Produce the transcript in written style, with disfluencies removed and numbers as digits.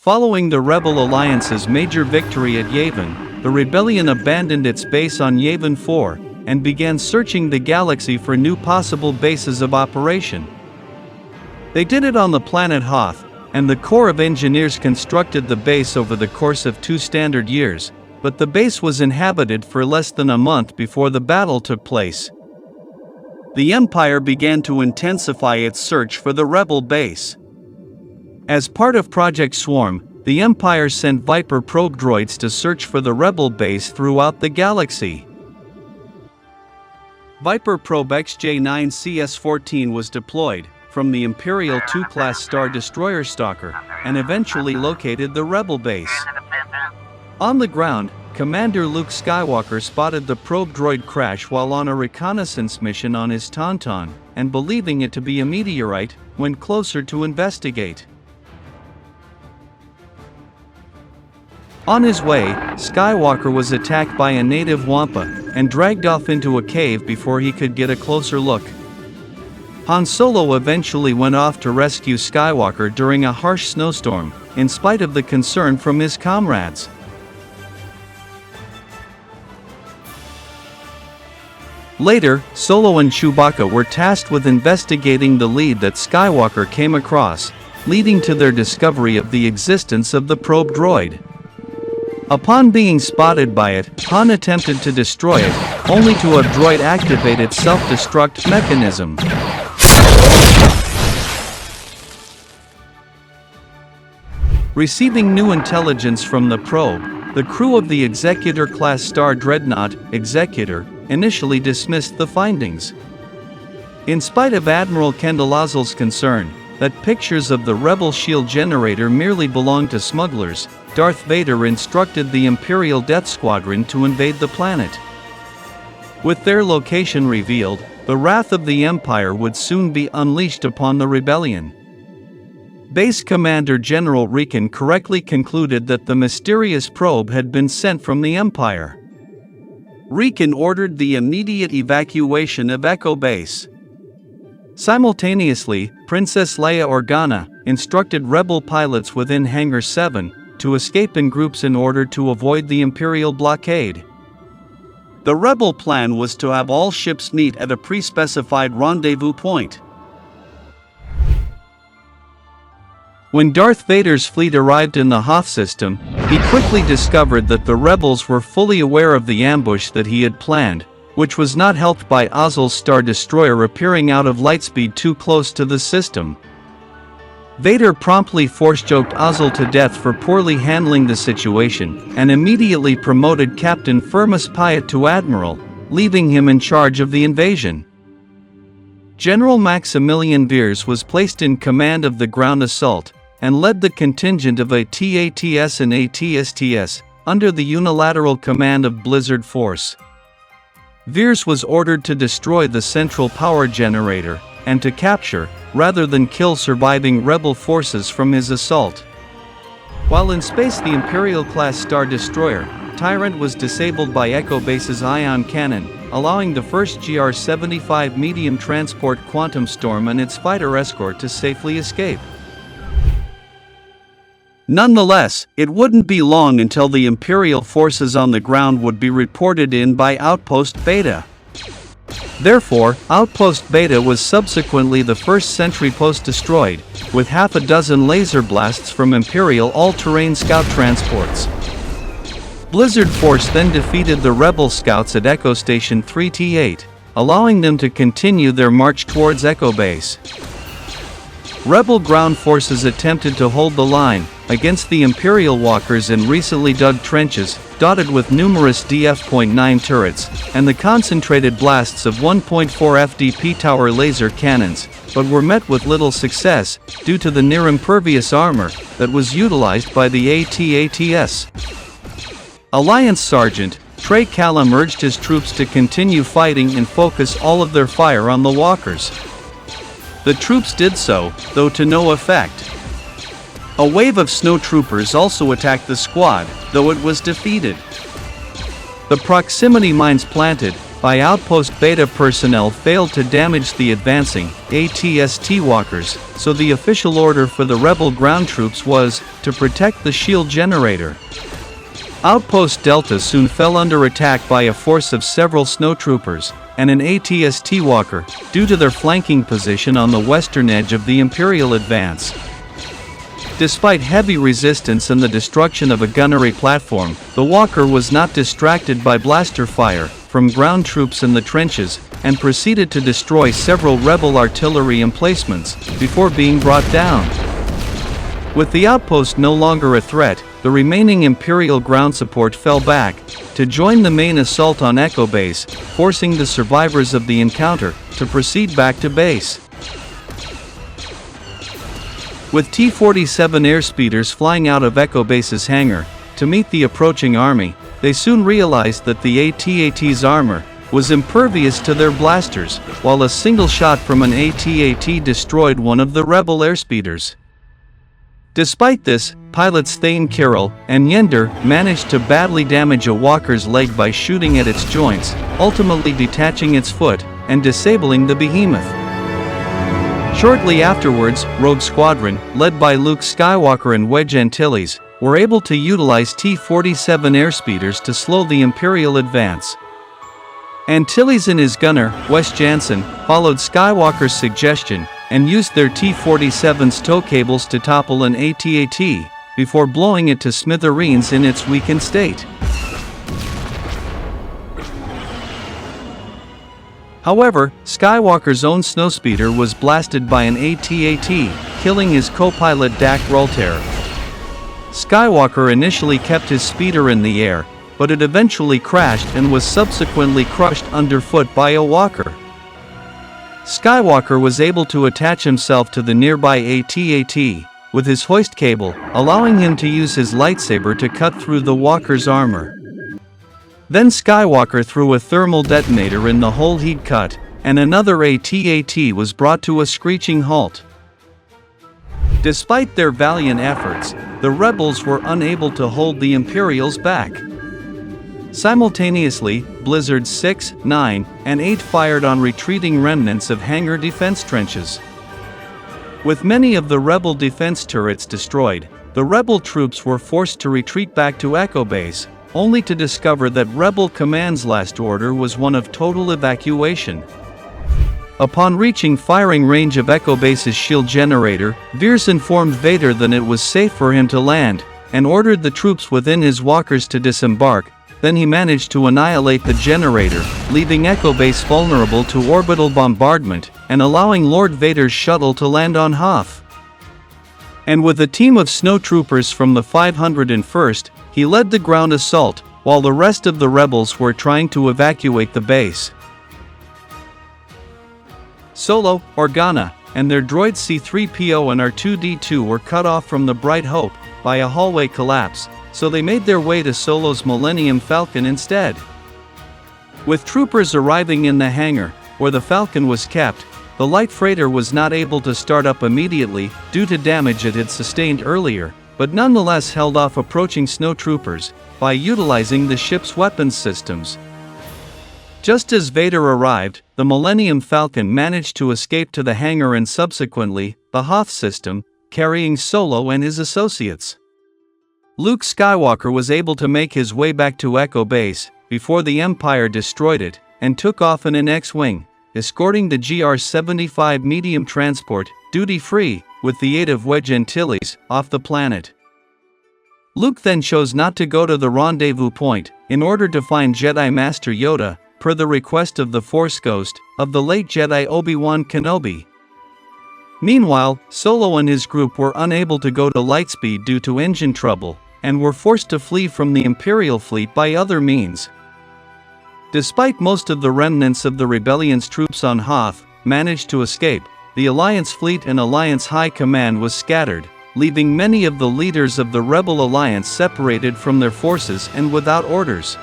Following the Rebel Alliance's major victory at Yavin, the rebellion abandoned its base on Yavin 4 and began searching the galaxy for new possible bases of operation. They did it on the planet Hoth, and the Corps of Engineers constructed the base over the course of 2 standard years, but the base was inhabited for less than a month before the battle took place. The Empire began to intensify its search for the rebel base. As part of Project Swarm, the Empire sent Viper probe droids to search for the rebel base throughout the galaxy. Viper probe XJ9CS-14 was deployed from the Imperial II-class Star Destroyer Stalker and eventually located the rebel base. On the ground, Commander Luke Skywalker spotted the probe droid crash while on a reconnaissance mission on his Tauntaun, and believing it to be a meteorite, went closer to investigate. On his way, Skywalker was attacked by a native Wampa and dragged off into a cave before he could get a closer look. Han Solo eventually went off to rescue Skywalker during a harsh snowstorm, in spite of the concern from his comrades. Later, Solo and Chewbacca were tasked with investigating the lead that Skywalker came across, leading to their discovery of the existence of the probe droid. Upon being spotted by it, Han attempted to destroy it, only to have droid activate its self-destruct mechanism. Receiving new intelligence from the probe, the crew of the Executor-class Star Dreadnought, Executor, initially dismissed the findings. In spite of Admiral Kendallazal's concern that pictures of the Rebel shield generator merely belonged to smugglers, Darth Vader instructed the Imperial Death Squadron to invade the planet. With their location revealed, the wrath of the Empire would soon be unleashed upon the rebellion. Base Commander General Rekan correctly concluded that the mysterious probe had been sent from the Empire. Rekan ordered the immediate evacuation of Echo Base. Simultaneously, Princess Leia Organa instructed rebel pilots within Hangar 7 to escape in groups in order to avoid the Imperial blockade. The rebel plan was to have all ships meet at a pre-specified rendezvous point. When Darth Vader's fleet arrived in the Hoth system, he quickly discovered that the rebels were fully aware of the ambush that he had planned, which was not helped by Ozzel's Star Destroyer appearing out of lightspeed too close to the system. Vader promptly force-choked Ozzel to death for poorly handling the situation, and immediately promoted Captain Firmus Pyatt to Admiral, leaving him in charge of the invasion. General Maximilian Veers was placed in command of the ground assault, and led the contingent of ATATS and ATSTS, under the unilateral command of Blizzard Force. Veers was ordered to destroy the central power generator, and to capture, rather than kill surviving rebel forces from his assault. While in space, the Imperial-class Star Destroyer, Tyrant, was disabled by Echo Base's ion cannon, allowing the first GR-75 medium transport Quantum Storm and its fighter escort to safely escape. Nonetheless, it wouldn't be long until the Imperial forces on the ground would be reported in by Outpost Beta. Therefore, Outpost Beta was subsequently the first sentry post destroyed, with half a dozen laser blasts from Imperial all-terrain scout transports. Blizzard Force then defeated the rebel scouts at Echo Station 3T8, allowing them to continue their march towards Echo Base. Rebel ground forces attempted to hold the line against the Imperial walkers in recently dug trenches, dotted with numerous DF.9 turrets, and the concentrated blasts of 1.4 FDP tower laser cannons, but were met with little success due to the near-impervious armor that was utilized by the ATATS. Alliance Sergeant Trey Callum urged his troops to continue fighting and focus all of their fire on the walkers. The troops did so, though to no effect. A wave of snow troopers also attacked the squad, though it was defeated. The proximity mines planted by Outpost Beta personnel failed to damage the advancing ATST walkers, so the official order for the rebel ground troops was to protect the shield generator. Outpost Delta soon fell under attack by a force of several snowtroopers and an ATST walker, due to their flanking position on the western edge of the Imperial advance. Despite heavy resistance and the destruction of a gunnery platform, the walker was not distracted by blaster fire from ground troops in the trenches, and proceeded to destroy several rebel artillery emplacements before being brought down. With the outpost no longer a threat, the remaining Imperial ground support fell back to join the main assault on Echo Base, forcing the survivors of the encounter to proceed back to base. With T-47 airspeeders flying out of Echo Base's hangar to meet the approaching army, they soon realized that the AT-AT's armor was impervious to their blasters, while a single shot from an AT-AT destroyed one of the rebel airspeeders. Despite this, pilots Thane Kirill and Yender managed to badly damage a walker's leg by shooting at its joints, ultimately detaching its foot and disabling the behemoth. Shortly afterwards, Rogue Squadron, led by Luke Skywalker and Wedge Antilles, were able to utilize T-47 airspeeders to slow the Imperial advance. Antilles and his gunner, Wes Jansen, followed Skywalker's suggestion and used their T-47's tow cables to topple an AT-AT, before blowing it to smithereens in its weakened state. However, Skywalker's own snowspeeder was blasted by an AT-AT, killing his co-pilot Dak Roltair. Skywalker initially kept his speeder in the air, but it eventually crashed and was subsequently crushed underfoot by a walker. Skywalker was able to attach himself to the nearby AT-AT with his hoist cable, allowing him to use his lightsaber to cut through the walker's armor. Then Skywalker threw a thermal detonator in the hole he'd cut, and another AT-AT was brought to a screeching halt. Despite their valiant efforts, the rebels were unable to hold the Imperials back. Simultaneously, Blizzards 6, 9, and 8 fired on retreating remnants of hangar defense trenches. With many of the rebel defense turrets destroyed, the rebel troops were forced to retreat back to Echo Base, only to discover that Rebel Command's last order was one of total evacuation. Upon reaching firing range of Echo Base's shield generator, Veers informed Vader that it was safe for him to land, and ordered the troops within his walkers to disembark. Then he managed to annihilate the generator, leaving Echo Base vulnerable to orbital bombardment, and allowing Lord Vader's shuttle to land on Hoth. And with a team of snowtroopers from the 501st, he led the ground assault, while the rest of the rebels were trying to evacuate the base. Solo, Organa, and their droids C-3PO and R2-D2 were cut off from the Bright Hope by a hallway collapse, so they made their way to Solo's Millennium Falcon instead. With troopers arriving in the hangar, where the Falcon was kept, the light freighter was not able to start up immediately due to damage it had sustained earlier, but nonetheless held off approaching snowtroopers by utilizing the ship's weapons systems. Just as Vader arrived, the Millennium Falcon managed to escape to the hangar and subsequently, the Hoth system, carrying Solo and his associates. Luke Skywalker was able to make his way back to Echo Base before the Empire destroyed it, and took off in an X-Wing, escorting the GR-75 medium transport, duty-free, with the aid of Wedge Antilles, off the planet. Luke then chose not to go to the rendezvous point, in order to find Jedi Master Yoda, per the request of the Force Ghost, of the late Jedi Obi-Wan Kenobi. Meanwhile, Solo and his group were unable to go to Lightspeed due to engine trouble, and were forced to flee from the Imperial fleet by other means. Despite most of the remnants of the rebellion's troops on Hoth managed to escape, the Alliance fleet and Alliance High Command was scattered, leaving many of the leaders of the Rebel Alliance separated from their forces and without orders.